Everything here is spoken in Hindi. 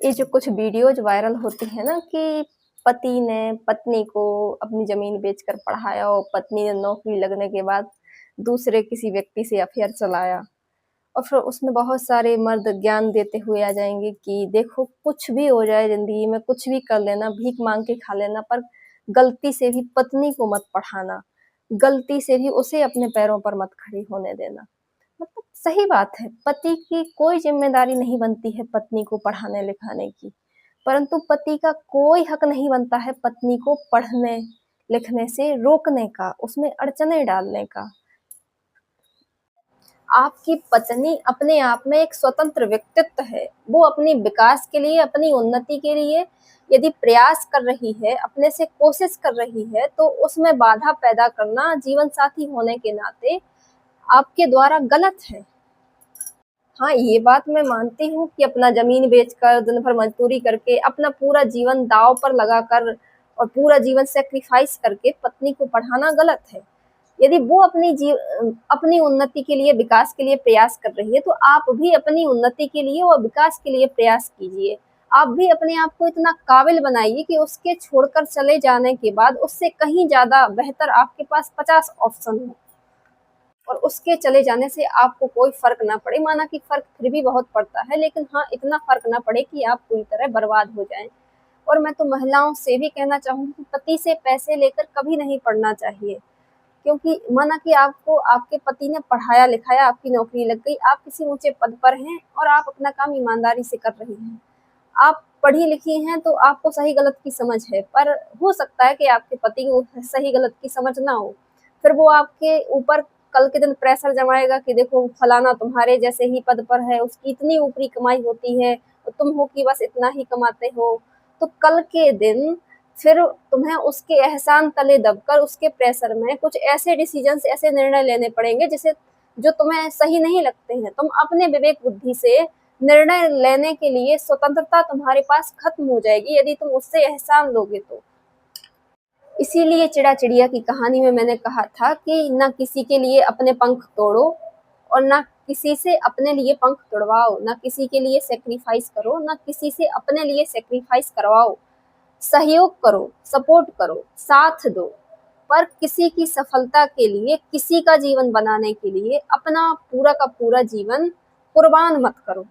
ये जो कुछ वीडियोज वायरल होती है ना कि पति ने पत्नी को अपनी जमीन बेचकर पढ़ाया और पत्नी ने नौकरी लगने के बाद दूसरे किसी व्यक्ति से अफेयर चलाया और फिर उसमें बहुत सारे मर्द ज्ञान देते हुए आ जाएंगे कि देखो कुछ भी हो जाए जिंदगी में, कुछ भी कर लेना, भीख मांग के खा लेना, पर गलती से भी पत्नी को मत पढ़ाना, गलती से भी उसे अपने पैरों पर मत खड़ी होने देना। मतलब सही बात है, पति की कोई जिम्मेदारी नहीं बनती है पत्नी को पढ़ाने लिखाने की, परंतु पति का कोई हक नहीं बनता है पत्नी को पढ़ने लिखने से रोकने का, उसमें अड़चने डालने का। आपकी पत्नी अपने आप में एक स्वतंत्र व्यक्तित्व है। वो अपनी विकास के लिए, अपनी उन्नति के लिए यदि प्रयास कर रही है, अपने से कोशिश कर रही है, तो उसमें बाधा पैदा करना जीवन साथी होने के नाते आपके द्वारा गलत है। हाँ, ये बात मैं मानती हूँ कि अपना ज़मीन बेचकर, दिन भर मज़दूरी करके, अपना पूरा जीवन दाँव पर लगाकर और पूरा जीवन सैक्रिफ़ाइस करके पत्नी को पढ़ाना गलत है। यदि वो अपनी उन्नति के लिए, विकास के लिए प्रयास कर रही है, तो आप भी अपनी उन्नति के लिए और विकास के लिए प्रयास कीजिए। आप भी अपने आप को इतना काबिल बनाइए कि उसके छोड़कर चले जाने के बाद उससे कहीं ज़्यादा बेहतर आपके पास 50 ऑप्शन हो और उसके चले जाने से आपको कोई फ़र्क ना पड़े। माना कि फ़र्क फिर भी बहुत पड़ता है, लेकिन हाँ, इतना फ़र्क ना पड़े कि आप पूरी तरह बर्बाद हो जाएँ। और मैं तो महिलाओं से भी कहना चाहूँगी कि पति से पैसे लेकर कभी नहीं पढ़ना चाहिए, क्योंकि माना कि आपको आपके पति ने पढ़ाया-लिखाया, आपकी नौकरी लग गई, आप किसी ऊँचे पद पर हैं और आप अपना काम ईमानदारी से कर रही हैं। आप पढ़ी-लिखी हैं तो आपको सही-गलत की समझ है, पर हो सकता है कि आपके पति को सही-गलत की समझ ना हो। फिर वो आपके ऊपर कल के दिन प्रेशर जमाएगा कि देखो फलाना तुम्हारे जैसे ही पद पर है, उसकी इतनी ऊपरी कमाई होती है और तुम हो कि बस इतना ही कमाते हो। तो कल के दिन फिर तुम्हें उसके एहसान तले दबकर, उसके प्रेशर में कुछ ऐसे डिसीजंस, ऐसे निर्णय लेने पड़ेंगे जो तुम्हें सही नहीं लगते हैं। तुम अपने विवेक बुद्धि से निर्णय लेने के लिए स्वतंत्रता तुम्हारे पास खत्म हो जाएगी यदि तुम उससे एहसान लोगे तो। इसीलिए चिड़ा-चिड़िया की कहानी में मैंने कहा था कि ना किसी के लिए अपने पंख तोड़ो और ना किसी से अपने लिए पंख तुड़वाओ, ना किसी के लिए सैक्रिफाइस करो, ना किसी से अपने लिए सैक्रिफाइस करवाओ। सहयोग करो, सपोर्ट करो, साथ दो, पर किसी की सफलता के लिए, किसी का जीवन बनाने के लिए अपना पूरा का पूरा जीवन कुर्बान मत करो।